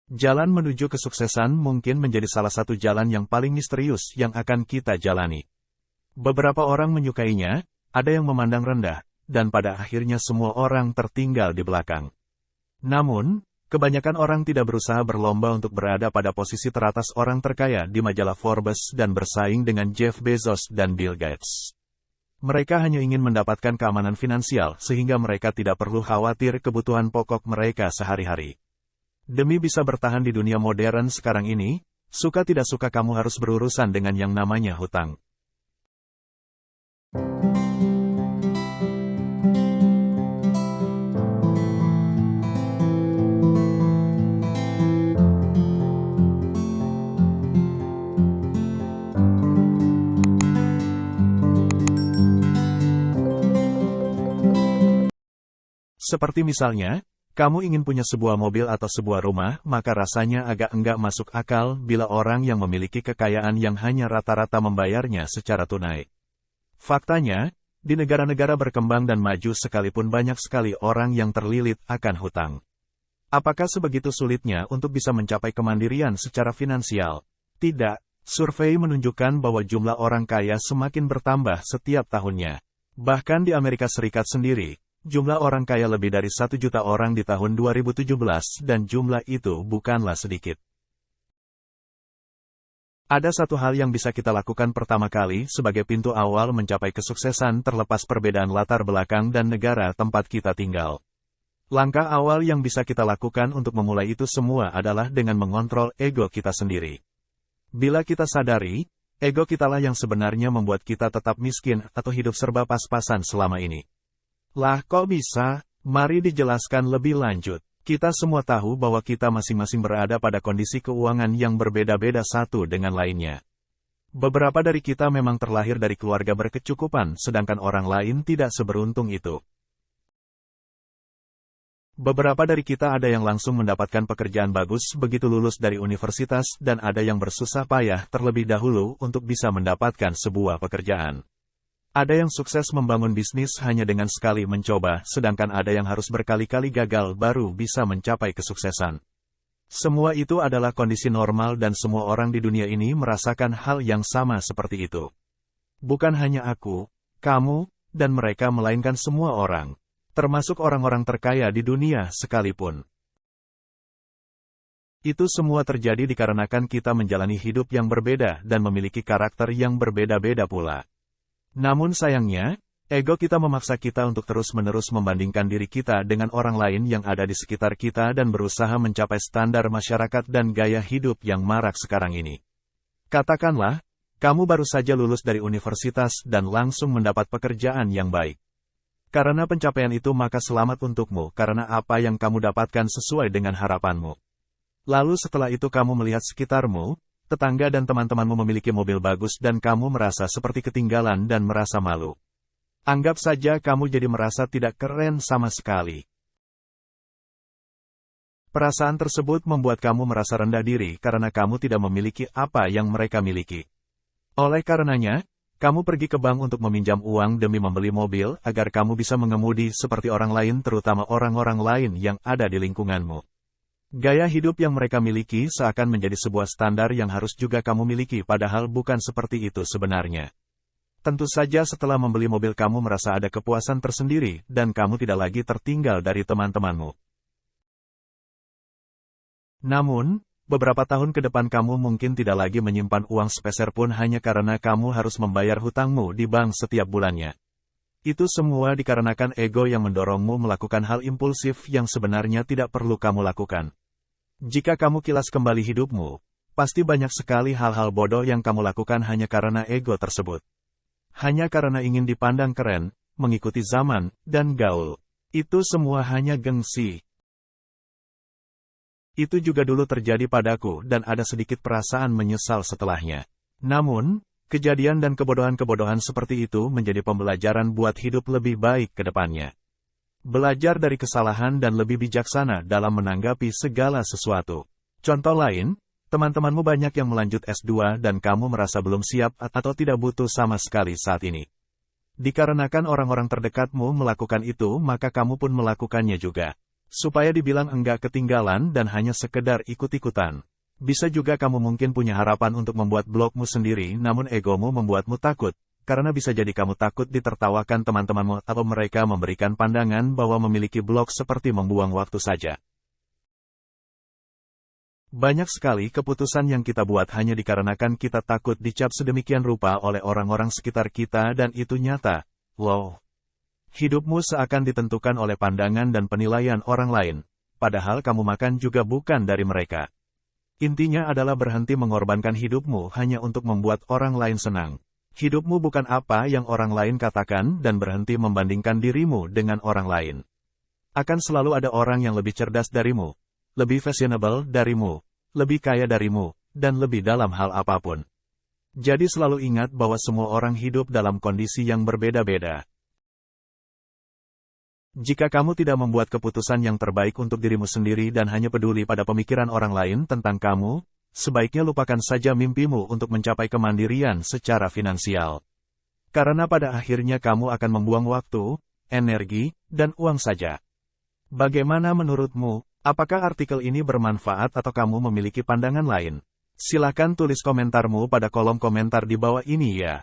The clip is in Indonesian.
Jalan menuju kesuksesan mungkin menjadi salah satu jalan yang paling misterius yang akan kita jalani. Beberapa orang menyukainya, ada yang memandang rendah, dan pada akhirnya semua orang tertinggal di belakang. Namun, kebanyakan orang tidak berusaha berlomba untuk berada pada posisi teratas orang terkaya di majalah Forbes dan bersaing dengan Jeff Bezos dan Bill Gates. Mereka hanya ingin mendapatkan keamanan finansial sehingga mereka tidak perlu khawatir kebutuhan pokok mereka sehari-hari. Demi bisa bertahan di dunia modern sekarang ini, suka tidak suka kamu harus berurusan dengan yang namanya hutang. Seperti misalnya, kamu ingin punya sebuah mobil atau sebuah rumah, maka rasanya agak enggak masuk akal bila orang yang memiliki kekayaan yang hanya rata-rata membayarnya secara tunai. Faktanya, di negara-negara berkembang dan maju sekalipun banyak sekali orang yang terlilit akan hutang. Apakah sebegitu sulitnya untuk bisa mencapai kemandirian secara finansial? Tidak, survei menunjukkan bahwa jumlah orang kaya semakin bertambah setiap tahunnya. Bahkan di Amerika Serikat sendiri, jumlah orang kaya lebih dari 1 juta orang di tahun 2017 dan jumlah itu bukanlah sedikit. Ada satu hal yang bisa kita lakukan pertama kali sebagai pintu awal mencapai kesuksesan terlepas perbedaan latar belakang dan negara tempat kita tinggal. Langkah awal yang bisa kita lakukan untuk memulai itu semua adalah dengan mengontrol ego kita sendiri. Bila kita sadari, ego kitalah yang sebenarnya membuat kita tetap miskin atau hidup serba pas-pasan selama ini. Lah kok bisa? Mari dijelaskan lebih lanjut. Kita semua tahu bahwa kita masing-masing berada pada kondisi keuangan yang berbeda-beda satu dengan lainnya. Beberapa dari kita memang terlahir dari keluarga berkecukupan, sedangkan orang lain tidak seberuntung itu. Beberapa dari kita ada yang langsung mendapatkan pekerjaan bagus begitu lulus dari universitas dan ada yang bersusah payah terlebih dahulu untuk bisa mendapatkan sebuah pekerjaan. Ada yang sukses membangun bisnis hanya dengan sekali mencoba, sedangkan ada yang harus berkali-kali gagal baru bisa mencapai kesuksesan. Semua itu adalah kondisi normal dan semua orang di dunia ini merasakan hal yang sama seperti itu. Bukan hanya aku, kamu, dan mereka melainkan semua orang, termasuk orang-orang terkaya di dunia sekalipun. Itu semua terjadi dikarenakan kita menjalani hidup yang berbeda dan memiliki karakter yang berbeda-beda pula. Namun sayangnya, ego kita memaksa kita untuk terus-menerus membandingkan diri kita dengan orang lain yang ada di sekitar kita dan berusaha mencapai standar masyarakat dan gaya hidup yang marak sekarang ini. Katakanlah, kamu baru saja lulus dari universitas dan langsung mendapat pekerjaan yang baik. Karena pencapaian itu maka selamat untukmu karena apa yang kamu dapatkan sesuai dengan harapanmu. Lalu setelah itu kamu melihat sekitarmu, tetangga dan teman-temanmu memiliki mobil bagus dan kamu merasa seperti ketinggalan dan merasa malu. Anggap saja kamu jadi merasa tidak keren sama sekali. Perasaan tersebut membuat kamu merasa rendah diri karena kamu tidak memiliki apa yang mereka miliki. Oleh karenanya, kamu pergi ke bank untuk meminjam uang demi membeli mobil agar kamu bisa mengemudi seperti orang lain terutama orang-orang lain yang ada di lingkunganmu. Gaya hidup yang mereka miliki seakan menjadi sebuah standar yang harus juga kamu miliki padahal bukan seperti itu sebenarnya. Tentu saja setelah membeli mobil kamu merasa ada kepuasan tersendiri dan kamu tidak lagi tertinggal dari teman-temanmu. Namun, beberapa tahun ke depan kamu mungkin tidak lagi menyimpan uang sepeser pun hanya karena kamu harus membayar hutangmu di bank setiap bulannya. Itu semua dikarenakan ego yang mendorongmu melakukan hal impulsif yang sebenarnya tidak perlu kamu lakukan. Jika kamu kilas kembali hidupmu, pasti banyak sekali hal-hal bodoh yang kamu lakukan hanya karena ego tersebut. Hanya karena ingin dipandang keren, mengikuti zaman, dan gaul. Itu semua hanya gengsi. Itu juga dulu terjadi padaku dan ada sedikit perasaan menyesal setelahnya. Namun, kejadian dan kebodohan-kebodohan seperti itu menjadi pembelajaran buat hidup lebih baik ke depannya. Belajar dari kesalahan dan lebih bijaksana dalam menanggapi segala sesuatu. Contoh lain, teman-temanmu banyak yang melanjut S2 dan kamu merasa belum siap atau tidak butuh sama sekali saat ini. Dikarenakan orang-orang terdekatmu melakukan itu maka kamu pun melakukannya juga. Supaya dibilang enggak ketinggalan dan hanya sekedar ikut-ikutan. Bisa juga kamu mungkin punya harapan untuk membuat blogmu sendiri namun egomu membuatmu takut, karena bisa jadi kamu takut ditertawakan teman-temanmu atau mereka memberikan pandangan bahwa memiliki blog seperti membuang waktu saja. Banyak sekali keputusan yang kita buat hanya dikarenakan kita takut dicap sedemikian rupa oleh orang-orang sekitar kita dan itu nyata, loh. Hidupmu seakan ditentukan oleh pandangan dan penilaian orang lain, padahal kamu makan juga bukan dari mereka. Intinya adalah berhenti mengorbankan hidupmu hanya untuk membuat orang lain senang. Hidupmu bukan apa yang orang lain katakan dan berhenti membandingkan dirimu dengan orang lain. Akan selalu ada orang yang lebih cerdas darimu, lebih fashionable darimu, lebih kaya darimu, dan lebih dalam hal apapun. Jadi selalu ingat bahwa semua orang hidup dalam kondisi yang berbeda-beda. Jika kamu tidak membuat keputusan yang terbaik untuk dirimu sendiri dan hanya peduli pada pemikiran orang lain tentang kamu, sebaiknya lupakan saja mimpimu untuk mencapai kemandirian secara finansial. Karena pada akhirnya kamu akan membuang waktu, energi, dan uang saja. Bagaimana menurutmu? Apakah artikel ini bermanfaat atau kamu memiliki pandangan lain? Silakan tulis komentarmu pada kolom komentar di bawah ini ya.